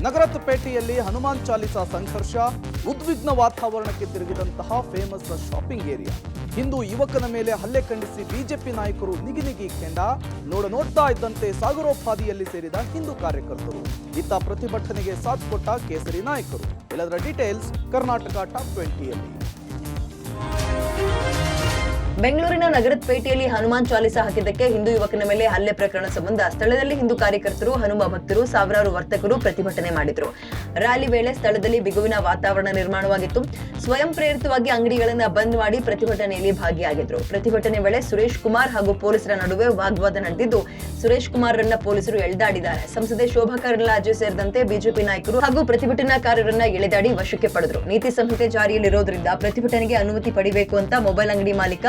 ನಗರಪೇಟೆಯಲ್ಲಿ ಹನುಮಾನ್ ಚಾಲಿಸಾ ಸಂಘರ್ಷ, ಉದ್ವಿಗ್ನ ವಾತಾವರಣಕ್ಕೆ ತಿರುಗಿದಂತಹ ಫೇಮಸ್ ಶಾಪಿಂಗ್ ಏರಿಯಾ. ಹಿಂದೂ ಯುವಕನ ಮೇಲೆ ಹಲ್ಲೆ ಖಂಡಿಸಿ ಬಿಜೆಪಿ ನಾಯಕರು ನಿಗಿನಿಗಿ ಕೆಂಡ. ನೋಡ್ತಾ ಇದ್ದಂತೆ ಸಾಗರೋಪಾದಿಯಲ್ಲಿ ಸೇರಿದ ಹಿಂದೂ ಕಾರ್ಯಕರ್ತರು. ಇತ್ತ ಪ್ರತಿಭಟನೆಗೆ ಸಾಥ್ ಕೊಟ್ಟ ಕೇಸರಿ ನಾಯಕರು. ಎಲ್ಲದರ ಡೀಟೇಲ್ಸ್ ಕರ್ನಾಟಕ ಟಾಪ್ 20ಯಲ್ಲಿ. ಬೆಂಗಳೂರಿನ ನಗರಪೇಟೆಯಲ್ಲಿ ಹನುಮಾನ್ ಚಾಲಿಸಾ ಹಾಕಿದ್ದಕ್ಕೆ ಹಿಂದೂ ಯುವಕನ ಮೇಲೆ ಹಲ್ಲೆ ಪ್ರಕರಣ ಸಂಬಂಧ ಸ್ಥಳದಲ್ಲಿ ಹಿಂದೂ ಕಾರ್ಯಕರ್ತರು, ಹನುಮ ಭಕ್ತರು, ಸಾವಿರಾರು ವರ್ತಕರು ಪ್ರತಿಭಟನೆ ಮಾಡಿದ್ರು. ರ್ಯಾಲಿ ವೇಳೆ ಸ್ಥಳದಲ್ಲಿ ಬಿಗುವಿನ ವಾತಾವರಣ ನಿರ್ಮಾಣವಾಗಿತ್ತು. ಸ್ವಯಂ ಪ್ರೇರಿತವಾಗಿ ಅಂಗಡಿಗಳನ್ನು ಬಂದ್ ಮಾಡಿ ಪ್ರತಿಭಟನೆಯಲ್ಲಿ ಭಾಗಿಯಾಗಿದ್ರು. ಪ್ರತಿಭಟನೆ ವೇಳೆ ಸುರೇಶ್ ಕುಮಾರ್ ಹಾಗೂ ಪೊಲೀಸರ ನಡುವೆ ವಾಗ್ವಾದ ನಡೆದಿದ್ದು, ಸುರೇಶ್ ಕುಮಾರ್ ರನ್ನ ಪೊಲೀಸರು ಎಳೆದಾಡಿದ್ದಾರೆ. ಸಂಸದೆ ಶೋಭಾ ಕರಂದ್ಲಾಜೆ ಸೇರಿದಂತೆ ಬಿಜೆಪಿ ನಾಯಕರು ಹಾಗೂ ಪ್ರತಿಭಟನಾಕಾರರನ್ನ ಎಳೆದಾಡಿ ವಶಕ್ಕೆ ಪಡೆದ್ರು. ನೀತಿ ಸಂಹಿತೆ ಜಾರಿಯಲ್ಲಿರೋದ್ರಿಂದ ಪ್ರತಿಭಟನೆಗೆ ಅನುಮತಿ ಪಡಿಬೇಕು ಅಂತ ಮೊಬೈಲ್ ಅಂಗಡಿ ಮಾಲೀಕ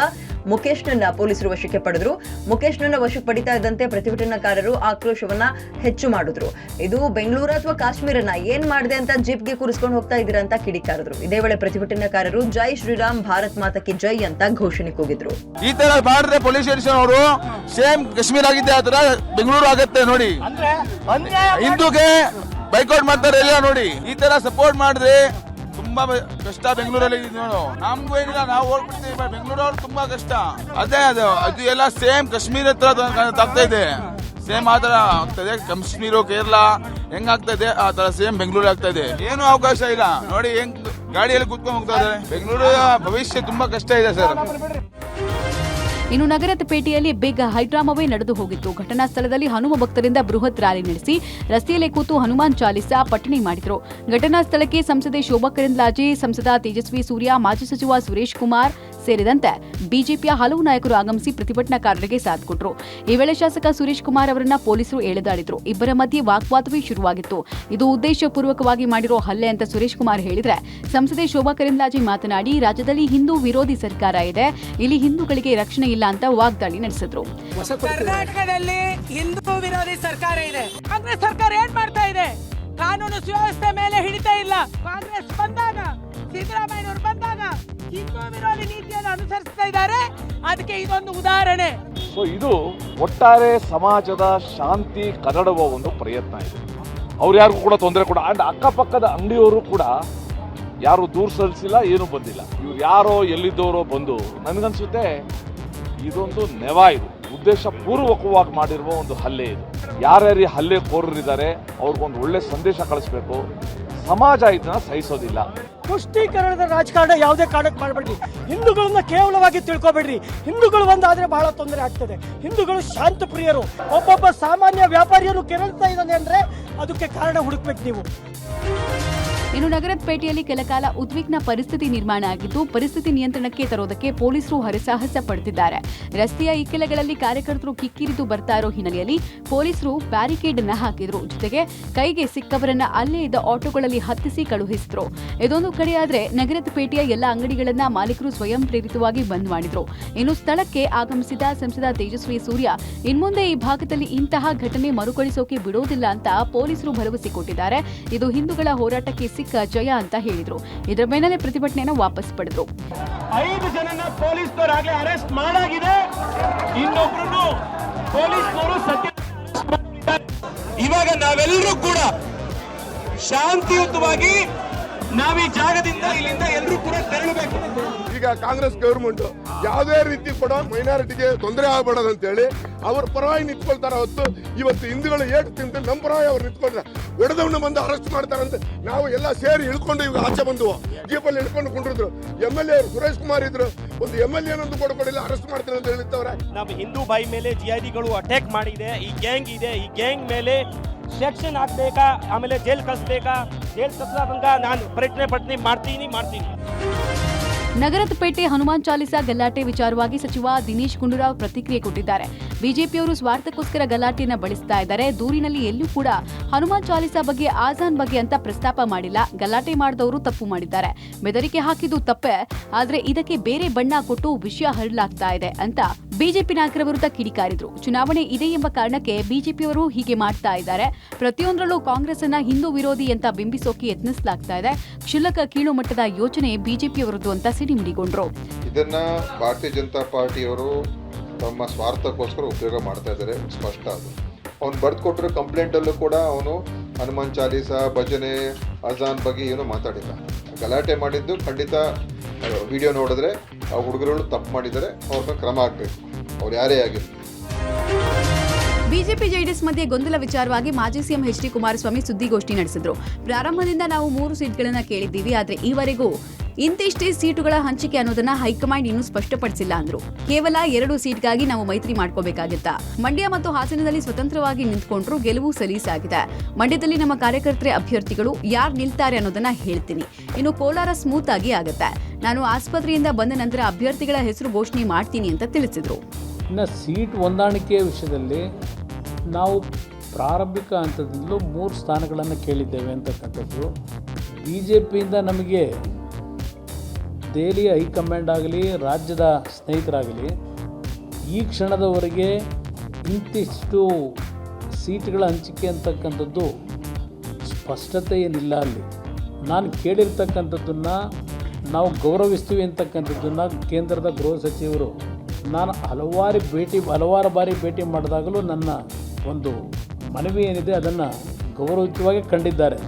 ಮುಖೇಶ್ ನನ್ನ ಪೊಲೀಸರು ವಶಕ್ಕೆ ಪಡೆದ್ರು. ಮುಖೇಶ್ ನನ್ನ ವಶಕ್ಕೆ ಪಡಿತಾ ಇದ್ದಂತೆ ಪ್ರತಿಭಟನಾಕಾರರು ಆಕ್ರೋಶವನ್ನ ಹೆಚ್ಚು ಮಾಡಿದ್ರು. ಇದು ಬೆಂಗಳೂರು ಅಥವಾ ಕಾಶ್ಮೀರನ ಏನ್ ಮಾಡಿದೆ ಅಂತ ಜೀಪ್ಗೆ ಕೂರಿಸ್ಕೊಂಡು ಹೋಗ್ತಾ ಇದ್ದೀರಾ ಅಂತ ಕಿಡಿಕಾರಿದ್ರು. ಇದೇ ವೇಳೆ ಪ್ರತಿಭಟನಾಕಾರರು ಜೈ ಶ್ರೀರಾಮ್ ಭಾರತ್ ಮಾತಾ ಕಿ ಜೈ ಅಂತ ಘೋಷಣೆ ಕೂಗಿದ್ರು. ಈ ತರ ಮಾಡಿದ್ರೆ ಪೊಲೀಸ್ ಸ್ಟೇಷನ್ ಅವರು ಸೇಮ್ ಕಾಶ್ಮೀರ್ ಆಗಿದೆ ಆ ತರ ಬೆಂಗಳೂರು ಆಗುತ್ತೆ ನೋಡಿ. ಹಿಂದೂಗೆ ಬೈಕೌಟ್ ಮಾಡ್ತಾರೆ ಎಲ್ಲ ನೋಡಿ. ಈ ತರ ಸಪೋರ್ಟ್ ಮಾಡಿದ್ರೆ ತುಂಬಾ ಕಷ್ಟ ಬೆಂಗಳೂರಲ್ಲಿ. ನಮ್ಗೂ ಏನಿಲ್ಲ, ನಾವು ಹೋಗ್ಬಿಡ್ತೀವಿ. ಬೆಂಗಳೂರವ್ರು ತುಂಬಾ ಕಷ್ಟ. ಅದೇ ಅದು ಎಲ್ಲ ಸೇಮ್ ಕಾಶ್ಮೀರ ಹತ್ರ ಆಗ್ತಾ ಇದೆ. ಸೇಮ್ ಆ ತರ ಆಗ್ತದೆ. ಕಾಶ್ಮೀರ ಕೇರಳ ಹೆಂಗಾಗ್ತಾ ಇದೆ ಆ ತರ ಸೇಮ್ ಬೆಂಗಳೂರು ಆಗ್ತಾ ಇದೆ. ಏನು ಅವಕಾಶ ಇಲ್ಲ ನೋಡಿ. ಹೆಂಗ್ ಗಾಡಿಯಲ್ಲಿ ಕೂತ್ಕೊಂಡು ಹೋಗ್ತಾ ಇದ್ದಾರೆ. ಬೆಂಗಳೂರು ಭವಿಷ್ಯ ತುಂಬಾ ಕಷ್ಟ ಇದೆ ಸರ್. ಇನ್ನು ನಗರಪೇಟೆಯಲ್ಲಿ ಬಿಗ್ ಹೈಡ್ರಾಮವೇ ನಡೆದು ಹೋಗಿತ್ತು. ಘಟನಾ ಸ್ಥಳದಲ್ಲಿ ಹನುಮ ಭಕ್ತರಿಂದ ಬೃಹತ್ ರ್ಯಾಲಿ ನಡೆಸಿ ರಸ್ತೆಯಲ್ಲೇ ಕೂತು ಹನುಮಾನ್ ಚಾಲಿಸಾ ಪಠಣೆ ಮಾಡಿದರು. ಘಟನಾ ಸ್ಥಳಕ್ಕೆ ಸಂಸದೆ ಶೋಭಾ ಕರಂದ್ಲಾಜೆ, ಸಂಸದ ತೇಜಸ್ವಿ ಸೂರ್ಯ, ಮಾಜಿ ಸಚಿವ ಸುರೇಶ್ ಕುಮಾರ್ ಸೇರಿದಂತೆ ಬಿಜೆಪಿಯ ಹಲವು ನಾಯಕರು ಆಗಮಿಸಿ ಪ್ರತಿಭಟನಾಕಾರರಿಗೆ ಸಾಥ್ ಕೊಟ್ಟರು. ಈ ವೇಳೆ ಶಾಸಕ ಸುರೇಶ್ ಕುಮಾರ್ ಅವರನ್ನ ಪೊಲೀಸರು ಎಳೆದಾಡಿದ್ರು. ಇಬ್ಬರ ಮಧ್ಯೆ ವಾಗ್ವಾದವೇ ಶುರುವಾಗಿತ್ತು. ಇದು ಉದ್ದೇಶಪೂರ್ವಕವಾಗಿ ಮಾಡಿರೋ ಹಲ್ಲೆ ಅಂತ ಸುರೇಶ್ ಕುಮಾರ್ ಹೇಳಿದ್ರೆ, ಸಂಸದೆ ಶೋಭಾ ಕರಂದ್ಲಾಜೆ ಮಾತನಾಡಿ, ರಾಜ್ಯದಲ್ಲಿ ಹಿಂದೂ ವಿರೋಧಿ ಸರ್ಕಾರ ಇದೆ, ಇಲ್ಲಿ ಹಿಂದೂಗಳಿಗೆ ರಕ್ಷಣೆ ಇಲ್ಲ ಅಂತ ವಾಗ್ದಾಳಿ ನಡೆಸಿದ್ರು. ಕರ್ನಾಟಕದಲ್ಲಿ ಹಿಂದೂ ವಿರೋಧಿ ಸರ್ಕಾರ ಇದೆ. ಕಾಂಗ್ರೆಸ್ ಸರ್ಕಾರ ಏನ್ ಮಾಡ್ತಾ ಇದೆ? ಕಾನೂನು ಸುವ್ಯವಸ್ಥೆ ಮೇಲೆ ಹಿಡಿತಾ ಇಲ್ಲ. ಕಾಂಗ್ರೆಸ್ ಬಂದಾಗ, ಸಿದ್ದರಾಮಯ್ಯನವರು ಬಂದಾಗ ಹಿಂದೂ ವಿರೋಧಿ ನೀತಿಯನ್ನು ಅನುಸರಿಸ್ತಾ ಇದ್ದಾರೆ. ಅದಕ್ಕೆ ಇದೊಂದು ಉದಾಹರಣೆ. ಇದು ಒಟ್ಟಾರೆ ಸಮಾಜದ ಶಾಂತಿ ಕದಡುವ ಒಂದು ಪ್ರಯತ್ನ ಇದೆ. ಅವ್ರು ಯಾರಿಗೂ ಕೂಡ ತೊಂದರೆ ಕೂಡ, ಅಂಡ್ ಅಕ್ಕಪಕ್ಕದ ಅಂಗಡಿಯವರು ಕೂಡ ಯಾರು ದೂರ ಸಲ್ಲಿಸಿಲ್ಲ, ಏನು ಬಂದಿಲ್ಲ. ಇವ್ರು ಯಾರೋ ಎಲ್ಲಿದ್ದವರೋ ಬಂದು, ನನಗನ್ಸುತ್ತೆ ಇದೊಂದು ನೆವ, ಇದು ಉದ್ದೇಶ ಪೂರ್ವಕವಾಗಿ ಮಾಡಿರುವ ಒಂದು ಹಲ್ಲೆ. ಇದು ಯಾರ್ಯಾರು ಹಲ್ಲೆ ಕೋರರಿದ್ದಾರೆ ಅವ್ರಿಗೊಂದು ಒಳ್ಳೆ ಸಂದೇಶ ಕಳಿಸ್ಬೇಕು. ಸಮಾಜ ಇದನ್ನ ಸಹಿಸೋದಿಲ್ಲ. ಪುಷ್ಟೀಕರಣದ ರಾಜಕಾರಣ ಯಾವುದೇ ಕಾರಣಕ್ಕೆ ಮಾಡಬೇಡ್ರಿ. ಹಿಂದೂಗಳನ್ನ ಕೇವಲವಾಗಿ ತಿಳ್ಕೊಬೇಡ್ರಿ. ಹಿಂದೂಗಳು ಒಂದಾದ್ರೆ ಬಹಳ ತೊಂದರೆ ಆಗ್ತದೆ. ಹಿಂದೂಗಳು ಶಾಂತ ಪ್ರಿಯರು. ಒಬ್ಬೊಬ್ಬ ಸಾಮಾನ್ಯ ವ್ಯಾಪಾರಿಯನ್ನು ಕೆರಳ್ತಾ ಇದ್ದಾನೆ ಅಂದ್ರೆ ಅದಕ್ಕೆ ಕಾರಣ ಹುಡುಕ್ಬೇಕು ನೀವು. ಇನ್ನು ನಗರಪೇಟೆಯಲ್ಲಿ ಕೆಲಕಾಲ ಉದ್ವಿಗ್ನ ಪರಿಸ್ಥಿತಿ ನಿರ್ಮಾಣ ಆಗಿದ್ದು, ಪರಿಸ್ಥಿತಿ ನಿಯಂತ್ರಣಕ್ಕೆ ತರೋದಕ್ಕೆ ಪೊಲೀಸರು ಹರಸಾಹಸ ಪಡುತ್ತಿದ್ದಾರೆ. ರಸ್ತೆಯ ಇಕ್ಕೆಲೆಗಳಲ್ಲಿ ಕಾರ್ಯಕರ್ತರು ಕಿಕ್ಕಿರಿದು ಬರ್ತಾ ಇರೋ ಹಿನ್ನೆಲೆಯಲ್ಲಿ ಪೊಲೀಸರು ಬ್ಯಾರಿಕೇಡ್ ಅನ್ನ ಹಾಕಿದ್ರು. ಜೊತೆಗೆ ಕೈಗೆ ಸಿಕ್ಕವರನ್ನ ಅಲ್ಲೇ ಇದ್ದ ಆಟೋಗಳಲ್ಲಿ ಹತ್ತಿಸಿ ಕಳುಹಿಸಿದ್ರು. ಇದೊಂದು ಕಡೆಯಾದ್ರೆ ನಗರಪೇಟೆಯ ಎಲ್ಲ ಅಂಗಡಿಗಳನ್ನ ಮಾಲೀಕರು ಸ್ವಯಂ ಪ್ರೇರಿತವಾಗಿ ಬಂದ್ ಮಾಡಿದ್ರು. ಇನ್ನು ಸ್ಥಳಕ್ಕೆ ಆಗಮಿಸಿದ ಸಂಸದ ತೇಜಸ್ವಿ ಸೂರ್ಯ, ಇನ್ಮುಂದೆ ಈ ಭಾಗದಲ್ಲಿ ಇಂತಹ ಘಟನೆ ಮರುಕಳಿಸೋಕೆ ಬಿಡೋದಿಲ್ಲ ಅಂತ ಪೊಲೀಸರು ಭರವಸೆ ಕೊಟ್ಟಿದ್ದಾರೆ. ಇದು ಹಿಂದೂಗಳ ಹೋರಾಟಕ್ಕೆ ಸಿಕ್ಕ ಜಯ ಅಂತ ಹೇಳಿದ್ರು. ಇದರ ಬೆನ್ನಲ್ಲೇ ಪ್ರತಿಭಟನೆಯನ್ನು ವಾಪಸ್ ಪಡೆದ್ರು. 5 ಜನನ ಪೊಲೀಸರಾಗಲೇ ಅರೆಸ್ಟ್ ಮಾಡಾಗಿದೆ. ಇನ್ನೊಬ್ಬರನ್ನು ಪೊಲೀಸರು ಸತ್ಯ. ಇವಾಗ ನಾವೆಲ್ಲರೂ ಕೂಡ ಶಾಂತಿಯುತವಾಗಿ ನಾವು ಈ ಜಾಗದಿಂದ ಇಲ್ಲಿಂದ ಎಲ್ಲರೂ ಕೂಡ ತೆರಳಬೇಕು. ಈಗ ಕಾಂಗ್ರೆಸ್ ಗವರ್ಮೆಂಟ್ ಯಾವುದೇ ರೀತಿ ಕೂಡ ಮೈನಾರಿಟಿಗೆ ತೊಂದರೆ ಆಗಬಾರದು ಅಂತ ಹೇಳಿ ಅವ್ರ ಪರವಾಗಿ ನಿಂತ್ಕೊಳ್ತಾರ ಹೊತ್ತು ಇವತ್ತು ಹಿಂದೂಗಳು ಏಟು ತಿಂದು ನಮ್ಮ ಪರವಾಗಿ ಅವ್ರು ನಿಂತ್ಕೊಂಡ್ರೆ ಹೊಡೆದವನ್ನ ಬಂದು ಅರೆಸ್ಟ್ ಮಾಡ್ತಾರಂತೆ. ನಾವು ಎಲ್ಲ ಸೇರಿ ಇಳ್ಕೊಂಡು ಇವಾಗ ಆಚೆ ಬಂದು ಜೀಪಲ್ಲಿ ಇಳ್ಕೊಂಡು ಕೊಂಡಿದ್ರು. MLA ಸುರೇಶ್ ಕುಮಾರ್ ಇದ್ರು. ಒಂದು MLA ಅನ್ನೊಂದು ಕೊಡಿಲ್ಲ, ಅರೆಸ್ಟ್ ಮಾಡ್ತಾರೆ ಅಂತ ಹೇಳಿತ್ತವ್ರೆ. ನಮ್ಮ ಹಿಂದೂ ಬಾಯಿ ಮೇಲೆ ಜಿಐಡಿಗಳು ಅಟ್ಯಾಕ್ ಮಾಡಿದೆ. ಈ ಗ್ಯಾಂಗ್ ಇದೆ. ಈ ಗ್ಯಾಂಗ್ ಮೇಲೆ ಸೆಕ್ಷನ್ ಹಾಕ್ಬೇಕಾ, ಆಮೇಲೆ ಜೈಲ್ ಕಳಿಸ್ಬೇಕಾ? ಜೈಲ್ ಕಳಿಸ್ಲಾರ್ದಂಗ ನಾನು ಪ್ರಯತ್ನ ಮಾಡ್ತೀನಿ. ನಗರಪೇಟೆ ಹನುಮಾನ್ ಚಾಲಿಸಾ ಗಲಾಟೆ ವಿಚಾರವಾಗಿ ಸಚಿವ ದಿನೇಶ್ ಗುಂಡೂರಾವ್ ಪ್ರತಿಕ್ರಿಯೆ ಕೊಟ್ಟಿದ್ದಾರೆ. ಬಿಜೆಪಿಯವರು ಸ್ವಾರ್ಥಕ್ಕೋಸ್ಕರ ಗಲಾಟೆಯನ್ನ ಬಳಸ್ತಾ ಇದ್ದಾರೆ. ದೂರಿನಲ್ಲಿ ಎಲ್ಲೂ ಕೂಡ ಹನುಮಾನ್ ಚಾಲಿಸಾ ಬಗ್ಗೆ, ಆಜಾನ್ ಬಗ್ಗೆ ಅಂತ ಪ್ರಸ್ತಾಪ ಮಾಡಿಲ್ಲ. ಗಲಾಟೆ ಮಾಡಿದವರು ತಪ್ಪು ಮಾಡಿದ್ದಾರೆ. ಬೆದರಿಕೆ ಹಾಕಿದ್ದು ತಪ್ಪೇ, ಆದ್ರೆ ಇದಕ್ಕೆ ಬೇರೆ ಬಣ್ಣ ಕೊಟ್ಟು ವಿಷಯ ಹರಡಲಾಗ್ತಾ ಇದೆ ಅಂತ ಬಿಜೆಪಿ ನಾಯಕರ ವಿರುದ್ಧ ಕಿಡಿಕಾರಿದ್ರು. ಚುನಾವಣೆ ಇದೆ ಎಂಬ ಕಾರಣಕ್ಕೆ ಬಿಜೆಪಿಯವರು ಹೀಗೆ ಮಾಡ್ತಾ ಇದ್ದಾರೆ. ಪ್ರತಿಯೊಂದರಲ್ಲೂ ಕಾಂಗ್ರೆಸ್ ಅನ್ನ ಹಿಂದೂ ವಿರೋಧಿ ಅಂತ ಬಿಂಬಿಸೋಕೆ ಯತ್ನಿಸಲಾಗ್ತಾ ಇದೆ. ಕ್ಷುಲ್ಲಕ ಕೀಳು ಮಟ್ಟದ ಯೋಚನೆ ಬಿಜೆಪಿಯವರದ್ದು ಅಂತ ಸಿಡಿಮಿಡಿಗೊಂಡ್ರು. ಇದನ್ನ ಭಾರತೀಯ ಜನತಾ ಪಾರ್ಟಿಯವರು ತಮ್ಮ ಸ್ವಾರ್ಥಕ್ಕೋಸ್ಕರ ಉಪಯೋಗ ಮಾಡ್ತಾ ಇದ್ದಾರೆ, ಸ್ಪಷ್ಟ. ಅದು ಅವ್ನು ಬರ್ದು ಕೊಟ್ಟಿರೋ ಕಂಪ್ಲೇಂಟಲ್ಲೂ ಕೂಡ ಅವನು ಹನುಮಾನ್ ಚಾಲೀಸ ಭಜನೆ ಅಜಾನ್ ಬಗ್ಗೆ ಏನೂ ಮಾತಾಡಿಲ್ಲ. ಗಲಾಟೆ ಮಾಡಿದ್ದು ಖಂಡಿತ ವಿಡಿಯೋ ನೋಡಿದ್ರೆ ಆ ಹುಡುಗರುಗಳು ತಪ್ಪು ಮಾಡಿದರೆ ಅವ್ರನ್ನ ಕ್ರಮ ಆಗಬೇಕು, ಅವ್ರು ಯಾರೇ ಆಗಿರಲಿ. ಬಿಜೆಪಿ ಜೆಡಿಎಸ್ ಮಧ್ಯೆ ಗೊಂದಲ ವಿಚಾರವಾಗಿ ಮಾಜಿ ಸಿಎಂ ಎಚ್.ಡಿ. ಕುಮಾರಸ್ವಾಮಿ ಸುದ್ದಿಗೋಷ್ಠಿ ನಡೆಸಿದ್ರು. ಪ್ರಾರಂಭದಿಂದ ನಾವು 3 ಸೀಟ್ಗಳನ್ನ ಕೇಳಿದ್ದೀವಿ, ಆದರೆ ಈವರೆಗೂ ಇಂತಿಷ್ಟೇ ಸೀಟುಗಳ ಹಂಚಿಕೆ ಅನ್ನೋದನ್ನ ಹೈಕಮಾಂಡ್ ಇನ್ನೂ ಸ್ಪಷ್ಟಪಡಿಸಿಲ್ಲ ಅಂದ್ರು. ಕೇವಲ 2 ಸೀಟ್ಗಾಗಿ ನಾವು ಮೈತ್ರಿ ಮಾಡ್ಕೋಬೇಕಾಗಿತ್ತ. ಮಂಡ್ಯ ಮತ್ತು ಹಾಸನದಲ್ಲಿ ಸ್ವತಂತ್ರವಾಗಿ ನಿಂತ್ಕೊಂಡ್ರು, ಗೆಲುವು ಸಲೀಸಾಗಿದೆ. ಮಂಡ್ಯದಲ್ಲಿ ನಮ್ಮ ಕಾರ್ಯಕರ್ತರೇ ಅಭ್ಯರ್ಥಿಗಳು, ಯಾರು ನಿಲ್ತಾರೆ ಅನ್ನೋದನ್ನ ಹೇಳ್ತೀನಿ. ಇನ್ನು ಕೋಲಾರ ಸ್ಮೂತ್ ಆಗಿ ಆಗುತ್ತೆ. ನಾನು ಆಸ್ಪತ್ರೆಯಿಂದ ಬಂದ ನಂತರ ಅಭ್ಯರ್ಥಿಗಳ ಹೆಸರು ಘೋಷಣೆ ಮಾಡ್ತೀನಿ ಅಂತ ತಿಳಿಸಿದ್ರು. ಇನ್ನು ಸೀಟ್ ಹೊಂದಾಣಿಕೆ ವಿಷಯದಲ್ಲಿ ನಾವು ಪ್ರಾರಂಭಿಕ ಹಂತದಿಂದಲೂ 3 ಸ್ಥಾನಗಳನ್ನು ಕೇಳಿದ್ದೇವೆ ಅಂತಕ್ಕಂಥದ್ದು. BJPಯಿಂದ ನಮಗೆ ದೆಹಲಿಯ ಹೈಕಮಾಂಡ್ ಆಗಲಿ ರಾಜ್ಯದ ಸ್ನೇಹಿತರಾಗಲಿ ಈ ಕ್ಷಣದವರೆಗೆ ಇಂತಿಷ್ಟು ಸೀಟ್ಗಳ ಹಂಚಿಕೆ ಅಂತಕ್ಕಂಥದ್ದು ಸ್ಪಷ್ಟತೆ ಏನಿಲ್ಲ. ಅಲ್ಲಿ ನಾನು ಕೇಳಿರ್ತಕ್ಕಂಥದ್ದನ್ನು ನಾವು ಗೌರವಿಸ್ತೀವಿ ಅಂತಕ್ಕಂಥದ್ದನ್ನು ಕೇಂದ್ರದ ಗೃಹ ಸಚಿವರು ನಾನು ಹಲವಾರು ಬಾರಿ ಭೇಟಿ ಮಾಡಿದಾಗಲೂ ನನ್ನ ಒಂದು ಮನವಿ ಏನಿದೆ ಅದನ್ನು ಗೌರವಯುತವಾಗಿ ಕಂಡಿದ್ದಾರೆ.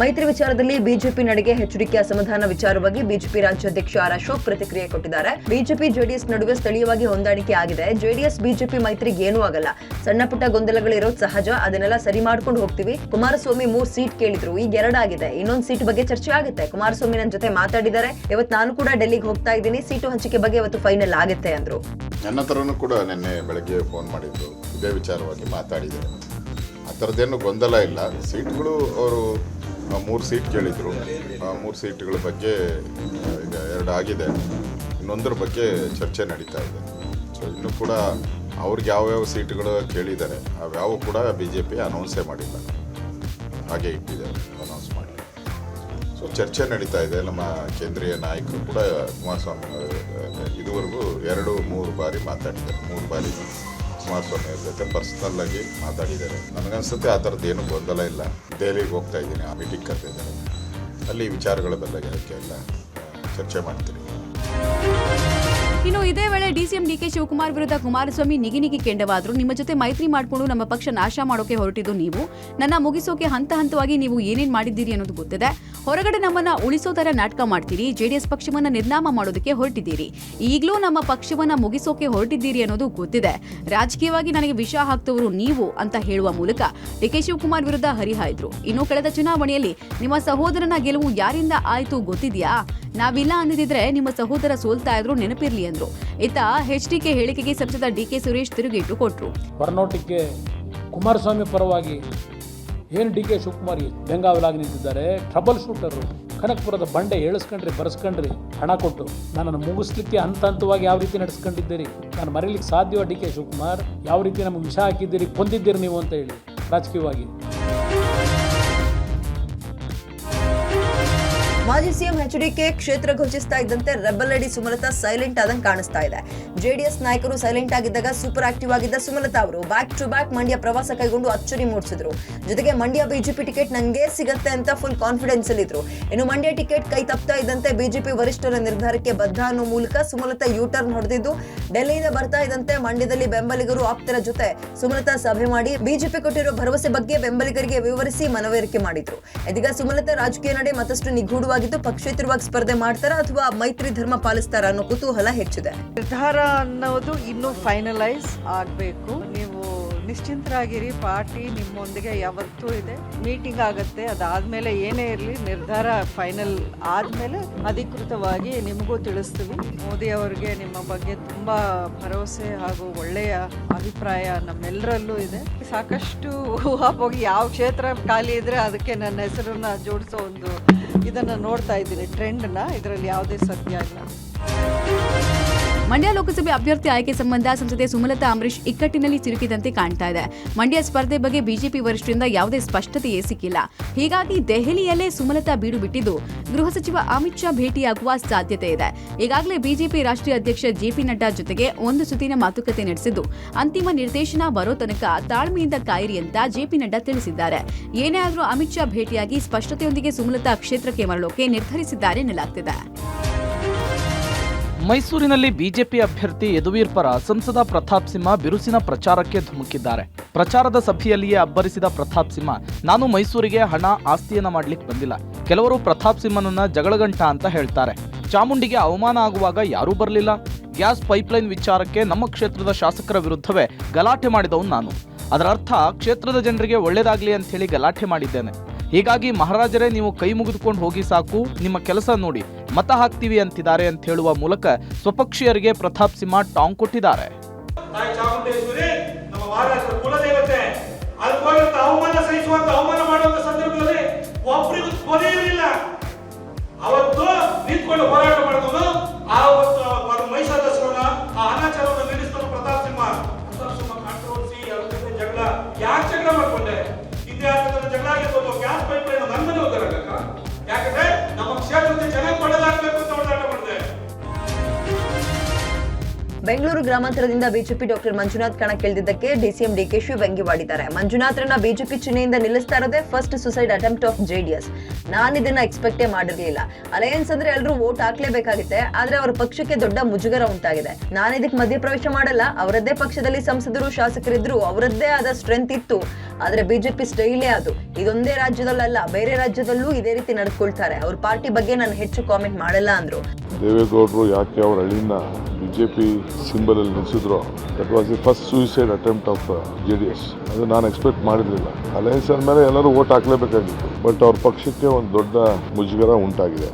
ಮೈತ್ರಿ ವಿಚಾರದಲ್ಲಿ ಬಿಜೆಪಿ ನಡೆಗೆ ಎಚ್ಚರಿಕೆ ಅಸಮಾಧಾನ ವಿಚಾರವಾಗಿ ಬಿಜೆಪಿ ರಾಜ್ಯಾಧ್ಯಕ್ಷ ಆರ್ ಅಶೋಕ್ ಪ್ರತಿಕ್ರಿಯೆ ಕೊಟ್ಟಿದ್ದಾರೆ. ಬಿಜೆಪಿ ಜೆಡಿಎಸ್ ನಡುವೆ ಸ್ಥಳೀಯವಾಗಿ ಹೊಂದಾಣಿಕೆ ಆಗಿದೆ. ಜೆಡಿಎಸ್ ಬಿಜೆಪಿ ಮೈತ್ರಿಗೆ ಏನೂ ಆಗಲ್ಲ. ಸಣ್ಣ ಪುಟ್ಟ ಗೊಂದಲಗಳಿರೋದು ಸಹಜ, ಅದನ್ನೆಲ್ಲ ಸರಿ ಮಾಡ್ಕೊಂಡು ಹೋಗ್ತೀವಿ. ಕುಮಾರಸ್ವಾಮಿ 3 ಸೀಟ್ ಕೇಳಿದ್ರು, ಈಗ 2 ಆಗಿದೆ. ಇನ್ನೊಂದು ಸೀಟ್ ಬಗ್ಗೆ ಚರ್ಚೆ ಆಗುತ್ತೆ. ಕುಮಾರಸ್ವಾಮಿ ನನ್ನ ಜೊತೆ ಮಾತಾಡಿದ್ದಾರೆ. ಇವತ್ತು ನಾನು ಕೂಡ ಡೆಲ್ಲಿಗೆ ಹೋಗ್ತಾ ಇದ್ದೀನಿ. ಸೀಟು ಹಂಚಿಕೆ ಬಗ್ಗೆ ಇವತ್ತು ಫೈನಲ್ ಆಗುತ್ತೆ ಅಂದ್ರು. ನನ್ನ ಹತ್ರನೂ ಕೂಡ ನಿನ್ನೆ ಬೆಳಗ್ಗೆ ಫೋನ್ ಮಾಡಿದ್ರು, ಇದೇ ವಿಚಾರವಾಗಿ ಮಾತಾಡಿದ್ದಾರೆ. ಆ ಥರದ್ದೇನು ಗೊಂದಲ ಇಲ್ಲ. ಸೀಟ್ಗಳು ಅವರು 3 ಸೀಟ್ ಕೇಳಿದರು. 3 ಸೀಟ್ಗಳ ಬಗ್ಗೆ ಈಗ 2 ಆಗಿದೆ. ಇನ್ನೊಂದರ ಬಗ್ಗೆ ಚರ್ಚೆ ನಡೀತಾ ಇದೆ. ಸೊ ಇನ್ನೂ ಕೂಡ ಅವ್ರಿಗೆ ಯಾವ್ಯಾವ ಸೀಟ್ಗಳು ಕೇಳಿದ್ದಾರೆ ಅವ್ಯಾವು ಕೂಡ BJP ಅನೌನ್ಸೇ ಮಾಡಿಲ್ಲ, ಹಾಗೆ ಇಟ್ಟಿದ್ದಾರೆ, ಅನೌನ್ಸ್ ಮಾಡಿ. ಸೊ ಚರ್ಚೆ ನಡೀತಾ ಇದೆ. ನಮ್ಮ ಕೇಂದ್ರೀಯ ನಾಯಕರು ಕೂಡ ಕುಮಾರಸ್ವಾಮಿ ಇದುವರೆಗೂ 2-3 ಬಾರಿ ಮಾತಾಡಿದ್ದಾರೆ. 3 ಬಾರಿ ಕುಮಾರಸ್ವಾಮಿ ಅವ್ರ ಜೊತೆ ಪರ್ಸ್ನಲ್ ಆಗಿ ಮಾತಾಡಿದ್ದಾರೆ. ನನಗನ್ಸುತ್ತೆ ಆ ಥರದ್ದು ಏನು ಗೊಂದಲ ಇಲ್ಲ. ದೆಹಲಿಗೆ ಹೋಗ್ತಾ ಇದ್ದೀನಿ, ಆ ಮೀಟಿಂಗ್ ಕರೆದಿದ್ದಾರೆ. ಅಲ್ಲಿ ವಿಚಾರಗಳ ಬಗ್ಗೆ ಎಲ್ಲ ಚರ್ಚೆ ಮಾಡ್ತೀನಿ. ಇನ್ನು ಇದೇ ವೇಳೆ ಡಿಸಿಎಂ ಡಿಕೆ ಶಿವಕುಮಾರ್ ವಿರುದ್ಧ ಕುಮಾರಸ್ವಾಮಿ ನಿಗಿ ಕೆಂಡವಾದ್ರು. ನಿಮ್ಮ ಜೊತೆ ಮೈತ್ರಿ ಮಾಡಿಕೊಂಡು ನಮ್ಮ ಪಕ್ಷ ನಾಶ ಮಾಡೋಕೆ ಹೊರಟಿದ್ದು ನೀವು, ನನ್ನ ಮುಗಿಸೋಕೆ ಹಂತ ಹಂತವಾಗಿ ನೀವು ಏನೇನ್ ಮಾಡಿದ್ದೀರಿ ಅನ್ನೋದು ಗೊತ್ತಿದೆ. ಹೊರಗಡೆ ನಮ್ಮನ್ನ ಉಳಿಸೋ ತರ ನಾಟಕ ಮಾಡ್ತೀರಿ. ಜೆಡಿಎಸ್ ಪಕ್ಷವನ್ನ ನಿರ್ನಾಮ ಮಾಡೋದಕ್ಕೆ ಹೊರಟಿದ್ದೀರಿ. ಈಗಲೂ ನಮ್ಮ ಪಕ್ಷವನ್ನ ಮುಗಿಸೋಕೆ ಹೊರಟಿದ್ದೀರಿ ಅನ್ನೋದು ಗೊತ್ತಿದೆ. ರಾಜಕೀಯವಾಗಿ ನನಗೆ ವಿಷ ಹಾಕ್ತವರು ನೀವು ಅಂತ ಹೇಳುವ ಮೂಲಕ ಡಿಕೆ ಶಿವಕುಮಾರ್ ವಿರುದ್ಧ ಹರಿಹಾಯ್ದ್ರು. ಇನ್ನು ಕಳೆದ ಚುನಾವಣೆಯಲ್ಲಿ ನಿಮ್ಮ ಸಹೋದರನ ಗೆಲುವು ಯಾರಿಂದ ಆಯ್ತು ಗೊತ್ತಿದ್ಯಾ? ನಾವಿಲ್ಲ ಅಂದಿದ್ರೆ ನಿಮ್ಮ ಸಹೋದರ ಸೋಲ್ತಾ ಇದ್ರು, ನೆನಪಿರ್ಲಿ ಅಂದ್ರು. ಇತ್ತ ಎಚ್ಡಿಕೆ ಹೇಳಿಕೆಗೆ ಸಂಸದ ಡಿಕೆ ಸುರೇಶ್ ತಿರುಗೇಟು ಕೊಟ್ರು. ಹೊರನೋಟಕ್ಕೆ ಕುಮಾರಸ್ವಾಮಿ ಪರವಾಗಿ ಏನು ಡಿಕೆ ಶಿವಕುಮಾರ್ ಬೆಂಗಾವಲಾಗಿ ನಿಂತಿದ್ದಾರೆ. ಟ್ರಬಲ್ ಶೂಟರು, ಕನಕಪುರದ ಬಂಡೆ ಏಳಿಸ್ಕೊಂಡ್ರಿ, ಬರೆಸ್ಕೊಂಡ್ರಿ, ಹಣ ಕೊಟ್ಟು ನನ್ನನ್ನು ಮುಗಿಸ್ಲಿಕ್ಕೆ ಹಂತ ಹಂತವಾಗಿ ಯಾವ ರೀತಿ ನಡೆಸ್ಕೊಂಡಿದ್ದೀರಿ, ನಾನು ಮರೀಲಿಕ್ಕೆ ಸಾಧ್ಯವ? ಡಿಕೆ ಶಿವಕುಮಾರ್ ಯಾವ ರೀತಿ ನಮಗೆ ವಿಷ ಹಾಕಿದ್ದೀರಿ, ಕೊಂದಿದ್ದೀರಿ ನೀವು ಅಂತ ಹೇಳಿ ರಾಜಕೀಯವಾಗಿ. ಮಾಜಿ ಸಿಎಂ ಎಚ್ಡಿಕೆ ಕ್ಷೇತ್ರ ಘೋಷಿಸ್ತಾ ಇದ್ದಂತೆ ರೆಬಲ್ ಲೇಡಿ ಸುಮಲತಾ ಸೈಲೆಂಟ್ ಆದಂಗೆ ಕಾಣಿಸ್ತಾ ಇದೆ. ಜೆಡಿಎಸ್ ನಾಯಕರು ಸೈಲೆಂಟ್ ಆಗಿದ್ದಾಗ ಸೂಪರ್ ಆಕ್ಟಿವ್ ಆಗಿದ್ದ ಸುಮಲತಾ ಅವರು ಬ್ಯಾಕ್ ಟು ಬ್ಯಾಕ್ ಮಂಡ್ಯ ಪ್ರವಾಸ ಕೈಗೊಂಡು ಅಚ್ಚರಿ ಮೂಡಿಸಿದ್ರು. ಜೊತೆಗೆ ಮಂಡ್ಯ ಬಿಜೆಪಿ ಟಿಕೆಟ್ ನನಗೆ ಸಿಗತ್ತೆ ಅಂತ ಫುಲ್ ಕಾನ್ಫಿಡೆನ್ಸ್ ಅಲ್ಲಿ ಇದ್ರು. ಇನ್ನು ಮಂಡ್ಯ ಟಿಕೆಟ್ ಕೈ ತಪ್ತಾ ಇದ್ದಂತೆ ಬಿಜೆಪಿ ವರಿಷ್ಠರ ನಿರ್ಧಾರಕ್ಕೆ ಬದ್ಧ ಅನ್ನೋ ಮೂಲಕ ಸುಮಲತಾ ಯೂ ಟರ್ನ್ ಹೊಡೆದಿದ್ದು, ಡೆಲ್ಲಿಯಿಂದ ಬರ್ತಾ ಇದ್ದಂತೆ ಮಂಡ್ಯದಲ್ಲಿ ಬೆಂಬಲಿಗರು ಆಪ್ತರ ಜೊತೆ ಸುಮಲತಾ ಸಭೆ ಮಾಡಿ ಬಿಜೆಪಿ ಕೊಟ್ಟಿರೋ ಭರವಸೆ ಬಗ್ಗೆ ಬೆಂಬಲಿಗರಿಗೆ ವಿವರಿಸಿ ಮನವರಿಕೆ ಮಾಡಿದ್ರು. ಇದೀಗ ಸುಮಲತಾ ರಾಜಕೀಯ ನಡೆ ಮತ್ತಷ್ಟು ನಿಗೂಢವಾಗಿ ಪಕ್ಷೇತರವಾಗಿ ಸ್ಪರ್ಧೆ ಮಾಡ್ತಾರ ಅಥವಾ ಮೈತ್ರಿ ಧರ್ಮ ಪಾಲಿಸ್ತಾರ ಅನ್ನೋ ಕುತೂಹಲ ಹೆಚ್ಚಿದೆ. ನಿರ್ಧಾರ ಅನ್ನೋದು ಇನ್ನೂ ಫೈನಲೈಸ್ ಆಗಬೇಕು. ನೀವು ನಿಶ್ಚಿಂತರಾಗಿರಿ. ಪಾರ್ಟಿ ನಿಮ್ಮೊಂದಿಗೆ ಯಾವತ್ತೂ ಇದೆ. ಮೀಟಿಂಗ್ ಆಗುತ್ತೆ, ಅದಾದ್ಮೇಲೆ ಏನೇ ಇರಲಿ ನಿರ್ಧಾರ ಫೈನಲ್ ಆದ್ಮೇಲೆ ಅಧಿಕೃತವಾಗಿ ನಿಮಗೂ ತಿಳಿಸ್ತೀವಿ. ಮೋದಿ ಅವರಿಗೆ ನಿಮ್ಮ ಬಗ್ಗೆ ತುಂಬಾ ಭರವಸೆ ಹಾಗೂ ಒಳ್ಳೆಯ ಅಭಿಪ್ರಾಯ ನಮ್ಮೆಲ್ಲರಲ್ಲೂ ಇದೆ. ಸಾಕಷ್ಟು ಊಹಾಪೋಗಿ ಯಾವ ಕ್ಷೇತ್ರ ಖಾಲಿ ಇದ್ರೆ ಅದಕ್ಕೆ ನನ್ನ ಹೆಸರನ್ನ ಜೋಡಿಸೋ ಒಂದು ಇದನ್ನ ನೋಡ್ತಾ ಇದ್ದೀನಿ, ಟ್ರೆಂಡ್ನ. ಇದರಲ್ಲಿ ಯಾವುದೇ ಸತ್ಯ ಇಲ್ಲ. ಮಂಡ್ಯ ಲೋಕಸಭೆ ಅಭ್ಯರ್ಥಿ ಆಯ್ಕೆ ಸಂಬಂಧ ಸಂಸದೆ ಸುಮಲತಾ ಅಂಬರೀಶ್ ಇಕ್ಕಟ್ಟಿನಲ್ಲಿ ಸಿಲುಕಿದಂತೆ ಕಾಣ್ತಾ ಇದೆ. ಮಂಡ್ಯ ಸ್ಪರ್ಧೆ ಬಗ್ಗೆ ಬಿಜೆಪಿ ವರಿಷ್ಠರಿಂದ ಯಾವುದೇ ಸ್ಪಷ್ಟತೆಯೇ ಸಿಕ್ಕಿಲ್ಲ. ಹೀಗಾಗಿ ದೆಹಲಿಯಲ್ಲೇ ಸುಮಲತಾ ಬೀಡು ಬಿಟ್ಟಿದ್ದು ಗೃಹ ಸಚಿವ ಅಮಿತ್ ಶಾ ಭೇಟಿಯಾಗುವ ಸಾಧ್ಯತೆ ಇದೆ. ಈಗಾಗಲೇ ಬಿಜೆಪಿ ರಾಷ್ಟ್ರೀಯ ಅಧ್ಯಕ್ಷ ಜೆಪಿ ನಡ್ಡಾ ಜೊತೆಗೆ ಒಂದು ಸುತ್ತಿನ ಮಾತುಕತೆ ನಡೆಸಿದ್ದು, ಅಂತಿಮ ನಿರ್ದೇಶನ ಬರೋ ತನಕ ತಾಳ್ಮೆಯಿಂದ ಕಾಯಿರಿ ಅಂತ ಜೆಪಿ ನಡ್ಡಾ ತಿಳಿಸಿದ್ದಾರೆ. ಏನೇ ಆದರೂ ಅಮಿತ್ ಶಾ ಭೇಟಿಯಾಗಿ ಸ್ಪಷ್ಟತೆಯೊಂದಿಗೆ ಸುಮಲತಾ ಕ್ಷೇತ್ರಕ್ಕೆ ಮರಳೋಕೆ ನಿರ್ಧರಿಸಿದ್ದಾರೆ ಎನ್ನಲಾಗ್ತಿದೆ. ಮೈಸೂರಿನಲ್ಲಿ ಬಿಜೆಪಿ ಅಭ್ಯರ್ಥಿ ಯದುವೀರ್ ಪರ ಸಂಸದ ಪ್ರತಾಪ್ ಸಿಂಹ ಬಿರುಸಿನ ಪ್ರಚಾರಕ್ಕೆ ಧುಮುಕಿದ್ದಾರೆ. ಪ್ರಚಾರದ ಸಭೆಯಲ್ಲಿಯೇ ಅಬ್ಬರಿಸಿದ ಪ್ರತಾಪ್ ಸಿಂಹ, ನಾನು ಮೈಸೂರಿಗೆ ಹಣ ಆಸ್ತಿಯನ್ನ ಮಾಡ್ಲಿಕ್ಕೆ ಬಂದಿಲ್ಲ. ಕೆಲವರು ಪ್ರತಾಪ್ ಸಿಂಹನನ್ನ ಜಗಳಗಂಟ ಅಂತ ಹೇಳ್ತಾರೆ. ಚಾಮುಂಡಿಗೆ ಅವಮಾನ ಆಗುವಾಗ ಯಾರೂ ಬರಲಿಲ್ಲ. ಗ್ಯಾಸ್ ಪೈಪ್ಲೈನ್ ವಿಚಾರಕ್ಕೆ ನಮ್ಮ ಕ್ಷೇತ್ರದ ಶಾಸಕರ ವಿರುದ್ಧವೇ ಗಲಾಟೆ ಮಾಡಿದವನು ನಾನು. ಅದರ ಅರ್ಥ ಕ್ಷೇತ್ರದ ಜನರಿಗೆ ಒಳ್ಳೇದಾಗ್ಲಿ ಅಂತ ಹೇಳಿ ಗಲಾಟೆ ಮಾಡಿದ್ದೇನೆ. ಹೀಗಾಗಿ ಮಹಾರಾಜರೇ, ನೀವು ಕೈ ಮುಗಿದುಕೊಂಡು ಹೋಗಿ ಸಾಕು, ನಿಮ್ಮ ಕೆಲಸ ನೋಡಿ, ಮತ ಹಾಕ್ತೀವಿ ಅಂತಿದ್ದಾರೆ ಅಂತ ಹೇಳುವ ಮೂಲಕ ಸ್ವಪಕ್ಷೀಯರಿಗೆ ಪ್ರತಾಪ್ ಸಿಂಹ ಟಾಂಗ್ ಕೊಟ್ಟಿದ್ದಾರೆ. ಅವತ್ತು ನಿಂತ್ಕೊಂಡು ಹೋರಾಟ ಮಾಡಿದವನು ಮೈಸೂರು ದಸರಾ ಅನಾಚಾರವನ್ನು ನಡೆಸಿದ ಪ್ರತಾಪ್ ಸಿಂಹ ಕಾಂಟ್ರವರ್ಸಿ ಜಗಳ ಯಾಕೆ ಜಗಳ ಮಾಡ್ಕೊಂಡೆ? ಇತಿಹಾಸದ ಜಗಳ ಆಗಿರ್ಬೋದು. ಗ್ಯಾಸ್ ಪೈಪ್ ಲೈನ್ ನನ್ನ ಮನೆ ಹೋಗಲ್ಲ, ಯಾಕಂದ್ರೆ ನಮ್ಮ ಕ್ಷೇತ್ರದ ಜನ ಕೊಡಲಾಗಬೇಕು ಅಂತ ಹೋರಾಟ ಮಾಡಿದೆ. ಬೆಂಗಳೂರು ಗ್ರಾಮಾಂತರದಿಂದ ಬಿಜೆಪಿ ಡಾಕ್ಟರ್ ಮಂಜುನಾಥ್ ಕಣಕ್ಕಿಳಿದಿದ್ದಕ್ಕೆ ಡಿಸಿಎಂ ಡಿಕೆಶಿ ವ್ಯಂಗ್ಯವಾಡಿದ್ದಾರೆ. ಮಂಜುನಾಥ್ರನ್ನ ಬಿಜೆಪಿ ಚಿಹ್ನೆಯಿಂದ ನಿಲ್ಲಿಸ್ತಾ ಇರೋದೇ first suicide attempt of JDS. ನಾನು ಇದನ್ನ ಎಕ್ಸ್ಪೆಕ್ಟೇ ಮಾಡಿರ್ಲಿಲ್ಲ. ಅಲಯನ್ಸ್ ಅಂದ್ರೆ ಎಲ್ಲರೂ ವೋಟ್ ಹಾಕ್ಲೇಬೇಕಾಗುತ್ತೆ, ಆದ್ರೆ ಅವರ ಪಕ್ಷಕ್ಕೆ ದೊಡ್ಡ ಮುಜುಗರ ಉಂಟಾಗಿದೆ. ನಾನು ಇದಕ್ಕೆ ಮಧ್ಯಪ್ರವೇಶ ಮಾಡಲ್ಲ. ಅವರದ್ದೇ ಪಕ್ಷದಲ್ಲಿ ಸಂಸದರು ಶಾಸಕರಿದ್ರು, ಅವರದ್ದೇ ಆದ ಸ್ಟ್ರೆಂತ್ ಇತ್ತು. ಆದ್ರೆ ಬಿಜೆಪಿ ಸ್ಟೈಲೇ ಅದು. ಇದೊಂದೇ ರಾಜ್ಯದಲ್ಲ, ಬೇರೆ ರಾಜ್ಯದಲ್ಲೂ ಇದೇ ರೀತಿ ನಡ್ಕೊಳ್ತಾರೆ. ಅವ್ರ ಪಾರ್ಟಿ ಬಗ್ಗೆ ನಾನು ಹೆಚ್ಚು ಕಾಮೆಂಟ್ ಮಾಡಲ್ಲ ಅಂದ್ರು. ದೇವೇಗೌಡರು ಯಾಕೆ ಅವರ ಅಳಿನ ಬಿಜೆಪಿ ಸಿಂಬಲ್ ಅಲ್ಲಿ ನಿಲ್ಲಿಸಿದ್ರು, that was the first suicide attempt of JDS. ಅದು ನಾನು ಎಕ್ಸ್ಪೆಕ್ಟ್ ಮಾಡಿರಲಿಲ್ಲ. ಅಲಯನ್ಸ್ ಅಂದಮೇಲೆ ಎಲ್ಲರೂ ವೋಟ್ ಹಾಕ್ಲೇಬೇಕಾಗಿತ್ತು, ಬಟ್ ಅವ್ರ ಪಕ್ಷಕ್ಕೆ ಒಂದು ದೊಡ್ಡ ಮುಜುಗರ ಉಂಟಾಗಿದೆ.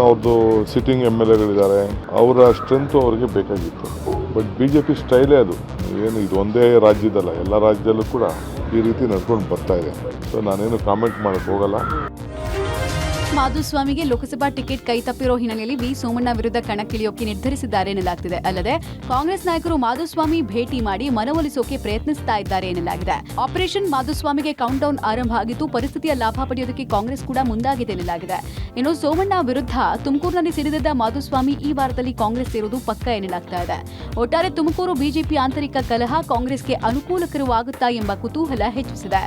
ಅವ್ರದ್ದು ಸಿಟ್ಟಿಂಗ್ MLAಗಳಿದ್ದಾರೆ, ಅವರ ಸ್ಟ್ರೆಂತ್ ಅವರಿಗೆ ಬೇಕಾಗಿತ್ತು. ಬಟ್ ಬಿಜೆಪಿ ಸ್ಟೈಲೇ ಅದು. ಏನು ಇದು ಒಂದೇ ರಾಜ್ಯದಲ್ಲ, ಎಲ್ಲ ರಾಜ್ಯದಲ್ಲೂ ಕೂಡ ಈ ರೀತಿ ನಡ್ಕೊಂಡು ಬರ್ತಾ ಇದೆ. ಸೊ ನಾನೇನು ಕಾಮೆಂಟ್ ಮಾಡಕ್ಕೆ ಹೋಗಲ್ಲ. ಮಾಧುಸ್ವಾಮಿಗೆ ಲೋಕಸಭಾ ಟಿಕೆಟ್ ಕೈತಪ್ಪಿರೋ ಹಿನ್ನೆಲೆಯಲ್ಲಿ ವಿ ಸೋಮಣ್ಣ ವಿರುದ್ಧ ಕಣಕ್ಕಿಳಿಯೋಕೆ ನಿರ್ಧರಿಸಿದ್ದಾರೆ ಎನ್ನಲಾಗ್ತಿದೆ. ಅಲ್ಲದೆ ಕಾಂಗ್ರೆಸ್ ನಾಯಕರು ಮಾಧುಸ್ವಾಮಿ ಭೇಟಿ ಮಾಡಿ ಮನವೊಲಿಸೋಕೆ ಪ್ರಯತ್ನಿಸ್ತಾ ಇದ್ದಾರೆ ಎನ್ನಲಾಗಿದೆ. ಆಪರೇಷನ್ ಮಾಧುಸ್ವಾಮಿಗೆ ಕೌಂಟ್ ಡೌನ್ ಆರಂಭ ಆಗಿದ್ದು, ಪರಿಸ್ಥಿತಿಯ ಲಾಭ ಪಡೆಯೋದಕ್ಕೆ ಕಾಂಗ್ರೆಸ್ ಕೂಡ ಮುಂದಾಗಿದೆ ಎನ್ನಲಾಗಿದೆ. ಇನ್ನು ಸೋಮಣ್ಣ ವಿರುದ್ಧ ತುಮಕೂರಿನಲ್ಲಿ ಸಿಡಿದಿದ್ದ ಮಾಧುಸ್ವಾಮಿ ಈ ವಾರದಲ್ಲಿ ಕಾಂಗ್ರೆಸ್ ಸೇರುವುದು ಪಕ್ಕ ಎನ್ನಲಾಗ್ತಾ ಇದೆ. ಒಟ್ಟಾರೆ ತುಮಕೂರು ಬಿಜೆಪಿ ಆಂತರಿಕ ಕಲಹ ಕಾಂಗ್ರೆಸ್ಗೆ ಅನುಕೂಲಕರವಾಗುತ್ತಾ ಎಂಬ ಕುತೂಹಲ ಹೆಚ್ಚಿಸಿದೆ.